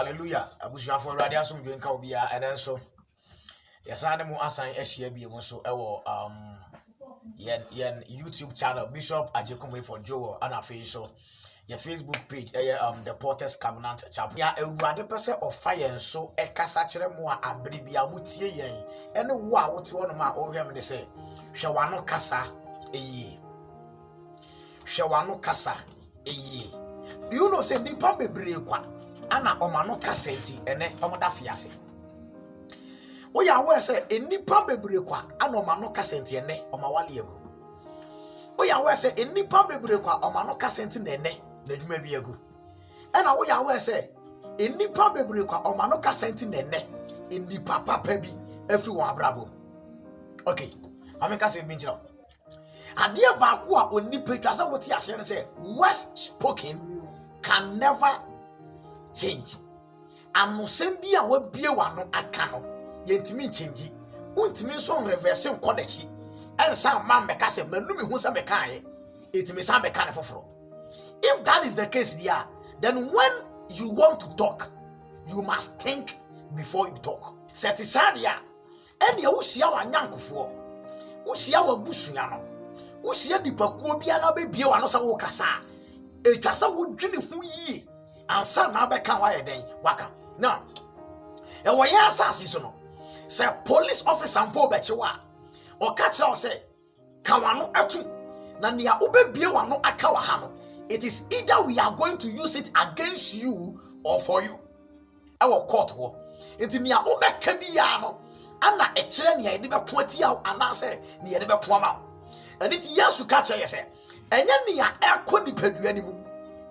Hallelujah. Abushia for radiasum doing Kaubia and then so yes, animal assign SHB so yen YouTube channel Bishop Ajekume for Joe and a face so your Facebook page the Porters Covenant Chapel. Ya a person of fire and so a casachere moa abribia mutie yen and what one of my old him they say Shawano Casa Shawano Casa do you know say nipa bebre ana omano kasenti ene omoda fiase wo ya we say enipa bebre kwa ana omano kasenti ene omawale egu wo ya we say enipa bebre kwa omano kasenti ene na dwuma bi egu ena wo ya we say enipa bebre kwa omano kasenti ene enipa papa bi everyone abrabo okay ameka say minjira ade ba ko a onipa twasa wote ase ne say words spoken can never change. Amusem bi a wabie wano aka no yentimi change. Untimi so reverse nkodachi. Ensa ma meka se manumi hu se meka ye. Etimi sa meka ne foforo. If that is the case there, then when you want to talk, you must think before you talk. Setisadia ene ya wuhia wa nyankofo. Wuhia wa busua no. Wuhia dipakuo bia na bebie wano sa wo kasa. Etwasa wo dwene hu yie. Ansa na beka wa yeden waka now e wo ya asase so no say police officer mpo beche wa o ka che o say kawano atu na nia obebie wano aka wa ha no it is either we are going to use it against you or for you our court wo enti nia obeka bia no ana e kire nia yede be ko atia ana say nia yede be ko ama and it yesu ka che say enya nia ekọ dipadua ni mu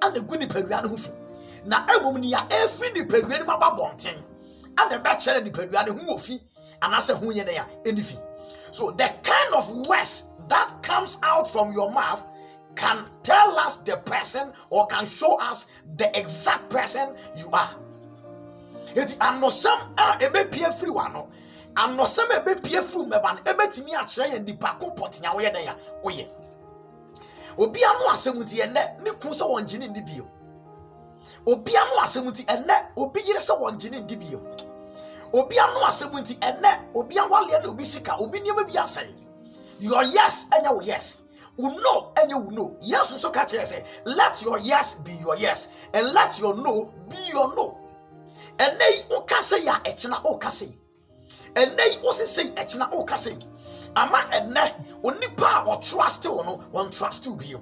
ana gu nipadua no hu fi na emom ni ya efri ni pedua ni maba bonten and the back chere ni pedua ni hu ofi anase hu nye na ya enifi. So the kind of words that comes out from your mouth can tell us the person or can show us the exact person you are. Eti anosam ebe pie free wano anosam ebe pie free meban ebe timi a chere ye ndipa ko potnya wo ye na ya oye obi anu asemuti ene ne kun se won gini ndi bio obi anu asemuti ene obi yire se won gini ndi bio obi anu asemuti ene obi anwale na obi sika obi niam bi asai your yes enya wo yes no enya wo no yes so ka che say let your yes be your yes and let your no be your no ene o ka say ya echina o ka say ene o say echina o ka say ama ene onipa o trust no one trust you bi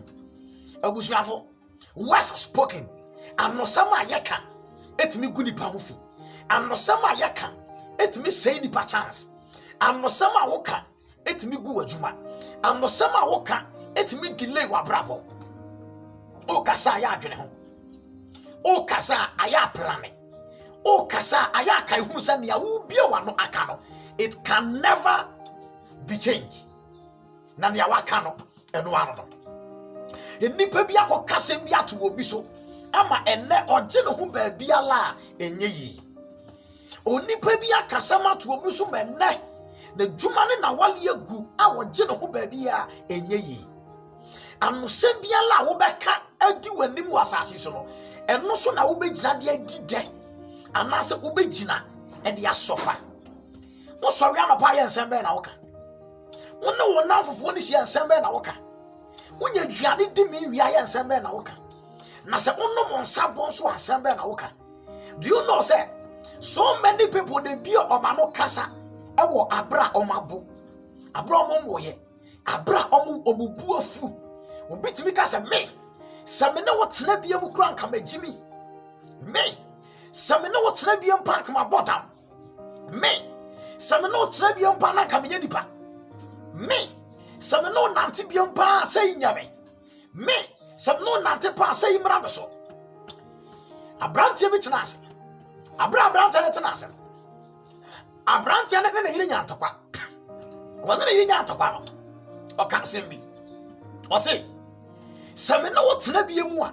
abusuafo words spoken anosama yeka etimi gu nipa ho fi anosama yeka etimi say nipa chance anosama woka etimi gu adwuma anosama woka etimi delay wa brabo o kasa ya adwene ho o kasa aya planning o kasa aya kai hu se ne wo bie wa no aka no it can never be changed na ne waka no eno ano no enipa bi akokasem bi ato obi so ama enne oje ne ho ba bia la enye yi onipa bi akasam ato obi so menne na dwuma ne na wale agu a oje ne ho ba bia enye yi anosem bia la wo beka adi wanim wasase so no eno so na wo begina de adi de anase wo begina e de asofa wo sori anopa ye nsembe na woka wona wona fofo ni hia nsembe na woka wonya duane di mi wia ye nsembe na woka na se onom nsabon so nsembe na woka. Do you know say so many people they be omano kasa ewo abra omabu abra omwoye abra omubu afu obitimi kasa me samene wotena bia mu kura nka magimi me samene wotena bia mpa nka mabodam me samene wotena bia mpa na nka menye nipa me samene nante bia mpa sai nyame me samene nante pa sai mrabeso abrantie bitina ase abrantie ne tena ase abrantie ne ne yire nyantokwa wona ne yire nyantokwa no o ka sembi o say samene wotena bia mu a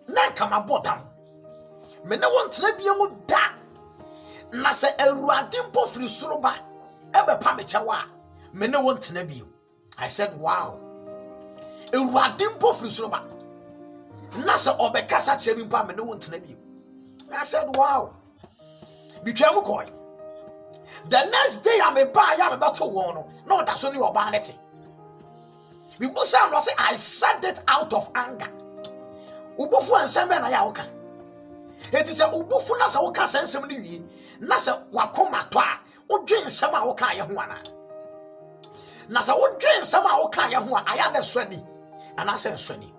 na nka mabodam me ne wontena bia mu da na se awurade mpo firi soroba ebe pa me chewa me ne wontena bia. I said wow awurade mpo firi soroba na se obekasa chemi mpo me ne wontena bia I said, wow. Became coy. The next day I'm about to warn. No, that's only your vanity. I said it out of anger. Ubufu and Sembe na ya oka. It is a ubufu na sa oka sensem ni wi. Na sa wakoma to a odwen nsem a oka ye ho ana. Na sa odwen nsem a oka ye ho a aya na swani. Ana se nswani.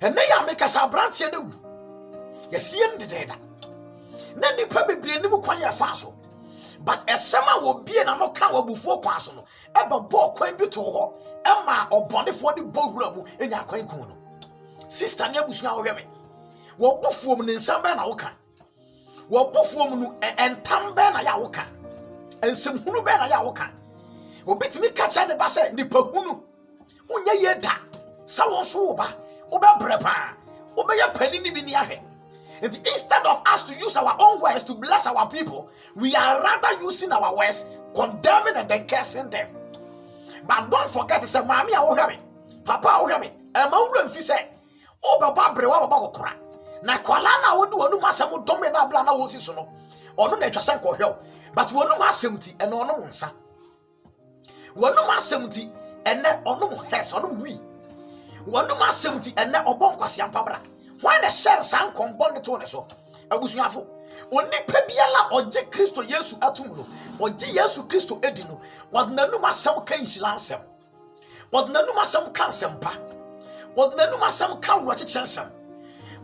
Ene ya make sa brant ye na wu. Ye sie ndededa. Na nipa bebre ni mu kwan ye fa so. But esema wo bie na no ka wo bufu kwan so no. Eba bo kwan bi to ho. Ema obonefo ni bowura mu enya kwan kun no. Sister ni abusua wo hweme. Wo bufuo mu ne nsam be na wo ka. Wo bufuo mu no entam be na ya wo ka. Ensem hunu be na ya wo ka. Obetimi ka cha ne ba se nipa hunu. Unya ye da. Sa won so wo ba. Wo be brepa. Wo be ya pani ni bi ni ahwe. And instead of us to use our own words to bless our people, we are rather using our words, condemning and then cursing them. But don't forget, it's a mommy, I will have me. Papa, I will have me. A mountain fi say, oh, Baba, Brewa, Baba, na Kwalana would do a new massamo domina blana wosisono, or no nature sanko hill, but one no massimity and on no monsa. One no massimity and net on no heads on we. One no massimity and net or bonquasian pabra. Why the sense and combine to so? I was yafo. Only Pebiala or J. Christo Yesu Atumuno, or J. Yesu Christo Edino, what Nanuma some can shilansem. What Nanuma some can sempa. What Nanuma some can watch a chansem.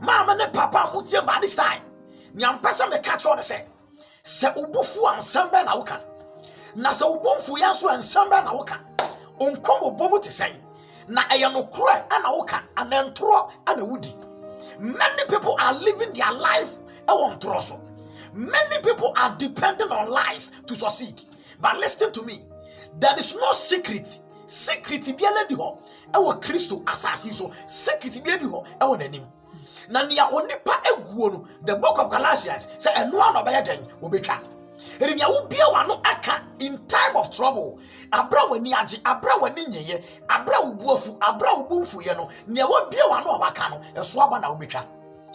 Mamma and Papa Mutian by this time. Nyam Passa me catch on the say. Se Ubufu and Samba Nauka. Nasa Ubunfu Yasu and Samba Nauka. Uncombo Bomu to say. Na ayano cry and Nauka and then throw and a woody. Many people are living their life on trosso. Many people are dependent on lies to succeed. But listen to me. There is no secret. Secret be a ho. Ewo Christo assassin so secret be a ho. Ewo nanim. Na nia oni pa eguo no. The book of Galatians say eno an obeye den obetwa. Enya wo bia wano aka in time of trouble. Abra wani age, abra wani nyeye, abra ubuafu, abra ubunfu ye no. Nia wo bia wano waka no. Eso aba na obetwa.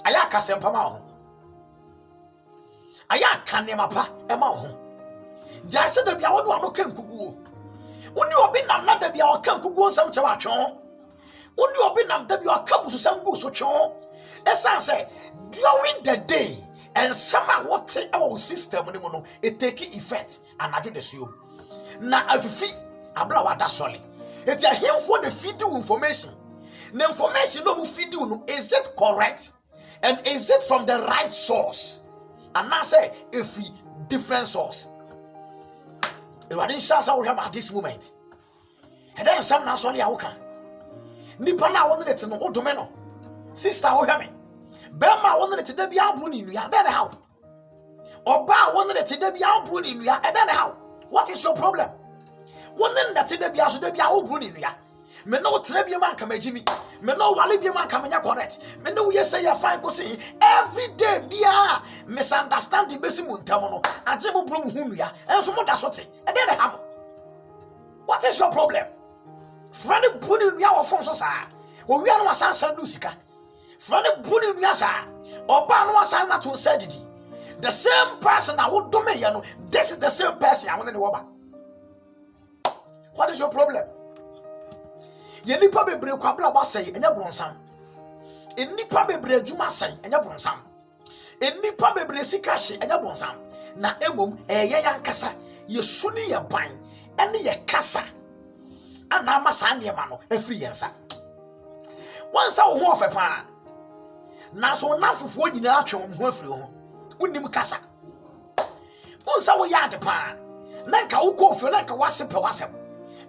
Aya aka sempa ma ho. Aya aka ne mapa e ma ho. Ja se da bia wo do ano kan kuguo. Oni obi nam na da bia wo kan kuguo nsam che wa twon. Oni obi nam da bia wo ka busu sam go so twon. Esa say during the day and somehow what our system no it take effect and I do the show. Na afifi abla wada sole. It ya him for the feed information. The information no feed you no is it correct and is it from the right source? And I say if we different source. It was chance I will have at this moment. And then some na sole awuka. Nipa na won let no odomeno. Sister o hear me. Bema won let de bia bru ni nua den how. Oba won let de bia bru ni nua e den how. What is your problem? Won let de bia so de bia wo bru ni nua. Me no tre bia man kama jimi. Me no wale bia man kama nya correct. Me no we say ya fine ko say every day bia misunderstanding besi muntam no. Age mo bru mu hu nua. Enso mo da so te. E den how. What is your problem? Friend bru ni nua wo fon so sa. Wo wi anu asan san du sika. Friend buni nuyasa oba no asan na to say didi. The same person that would do me, you know, this is the same person I want in the woman. What is your problem? Ye nipa bebre kwabla ba say enya bronsam. E nipa bebre adwuma say enya bronsam. E nipa bebre sika hye enya bronsam. Na emom eye yankasa ye suni ye ban ene ye kasa. Ana ma sa ne ma no afri yensa. Wansa wo ho ofepa. Na so na fufuo nyina atwe ho afiri ho. Unim kasa. Unsa wo ya de pa. Na nka wo kofio na nka wase pe wasem.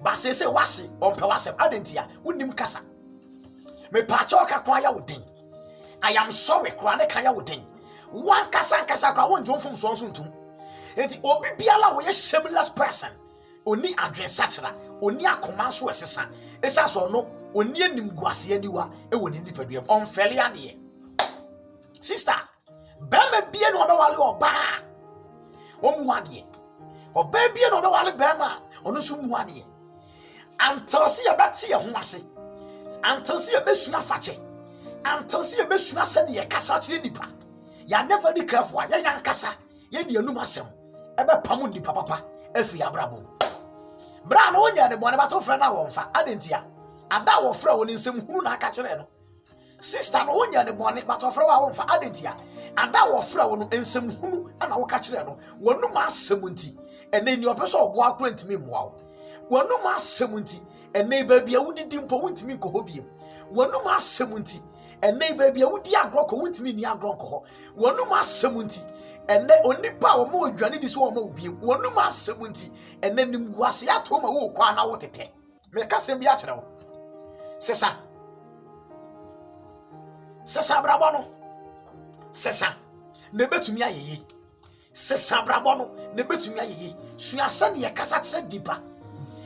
Ba se wase on pe wasem adentia unim kasa. Me pa cha oka kwa ya wodin. I am sorry kwa ne kan ya wodin. Wan kasa kwa won jomfom so ntum. Enti obi biala wo ye shameless person. Oni adwen sachera, oni akoma so esesa. Esa so no oni anim guase aniwa e woni nipaduam. On fele ade. Sister, bema bie no be wale oba. Omu ade. Oba bie no be wale bema, ono so mu ade. Antansi ya beti ye ho ase. Antansi ya besua fache. Antansi ya besua se ne ye kasa kire nipa. Ya never be careful. Ya yankasa. Ye di enum asem. Ebe pamu ndi papa efi abrabom. Bra no nya ne bone bato fra na wonfa. Adentia. Ada wo fra woni nsem hunu na aka kire no. Sister no nya ne bone bato fra wa wonfa. Adentia. Ada wo fra wo no nsem hunu ana wo ka kire no. Wonum asem nti. Ene ni opeso obo akro ntimi mmoa wo. Wonum asem nti. Ene baby awudidi mpo wontimi nkoho biem. Wonum asem nti. Ene baby awudi agroko wontimi ni agroko ho. Wonum asem nti. Ene onipa wo mo odwane di so wo ma obiem. Wonum asem nti. Ene nimguase ato ma wo kwa na wo tete. Me ka sem bi a kire wo. Sesa brabo no. Sesa ne betumi ayeye. Sesa brabo no ne betumi ayeye. Suasa ne yakasa kire dipa.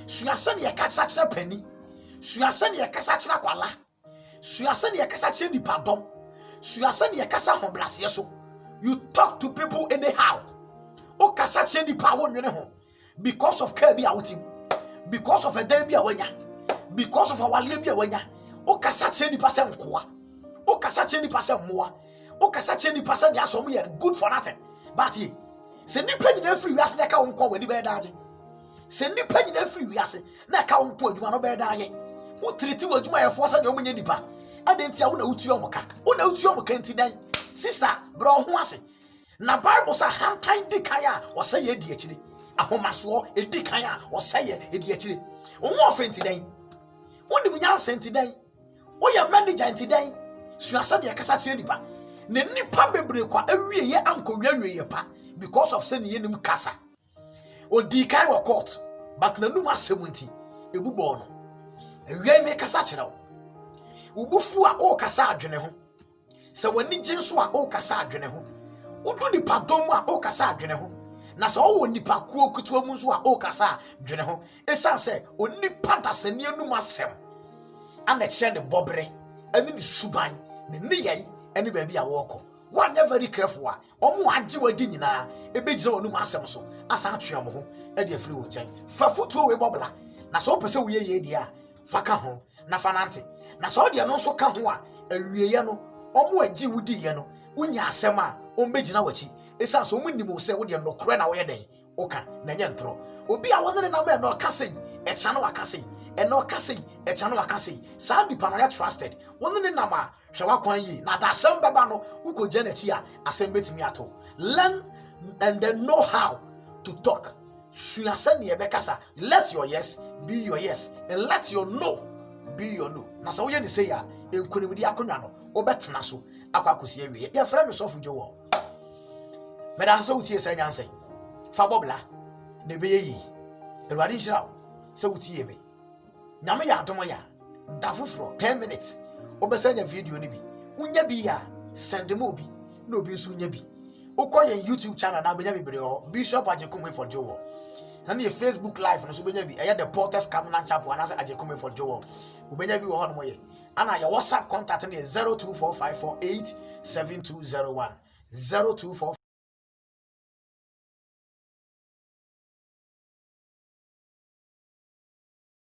Suasa ne yakasa kire pani. Suasa ne yakasa kire kwala. Suasa ne yakasa kire dipa dom. Suasa ne yakasa hoblase so. You talk to people anyhow. O kasa kire dipa wo nwene ho because of care bi a wotim. Because of a day bi a wanya. Because of our life bi a wanya. O kasa kire dipa se nkoa. O kasa kire dipa se mmoa. O kasa kire dipa se ne aso ye good for nothing. But ye se nipa nyina free wiase na ka wo nko wani be daaje. Se nipa nyina free wiase na ka wo nko adwuma no be daaje. Wo triti wo adwuma ye fo sa de omunye nipa. Adentia wo na utu omoka. Wo na utu omoka nti dan. Sister, bro ho ase. Na Bible sa hankan di kan a wo say ye di akire. Ahomaso e di kan a wo say ye di akire. Wo mo ofenti dan. Wo ni munya senti dan. Wo ya manager nti dan. Suasa de yakasa kire nipa. Ne nipa bebre kwa awie ye ankowie awie ye pa because of say ne yenim kasa. Odi kai wo court but na num asem nti ebubo no. Awie me kasa kire wo. Ubufu a o kasa adwene ho. Se wani jinso a o kasa adwene ho. Udu nipa dom a o kasa adwene ho. Na se o wo nipa kuo kutuo mu nso a o kasa adwene ho. Esan se onipa dasani anum asem. Ana kire ne bobre, ani ni suban, ne niyai ene baabi a woko. Wanya very careful a omo age wadi nyina ebegire wonum asem so asa atwe mo ho e de afiri wo nkyɛn. Fa futuo we bobla. Na so pese wo ye di a fa ka ho na fa nante. Na so de no so ka ho a awieye no omo agi wudi ye no unya asem a ombegina wachi. Esa so omo nim wo se wo de no kore na wo ye den. Oka na nye ntro. Obi a wonere na me no ka sei e cha no waka sei. Eno kasei e cha no waka sei. Sa nipa no ya trusted. Wonere na ma hwe wakwan yi na da asem beba no ukoje na chi a asem betimi ato. Learn and then know how to talk. Suasa ne ebekasa. Let your yes be your yes and let your no be your no. Na sa wo ye ni sei a enkunimdi akonwa no obetena so akwakosi awie. Ye frɛ me sofu jowo. Me da so utie sa nyansen. Fa bobla ne be yi. Ewade nhira se utie me. Nyame ya adomo ya da foforo 10 minutes obesanya video ni bi unya bi ya send mo bi na obi nso unya bi ukoye YouTube channel na benya bibre ho Bishop Ajekunwe for Jowo na ne Facebook live no so benya bi eye the Porters Covenant Chapel and asa Ajekunwe for Jowo ubenya bi wo ho no ye ana ya WhatsApp contact ne 0245487201 024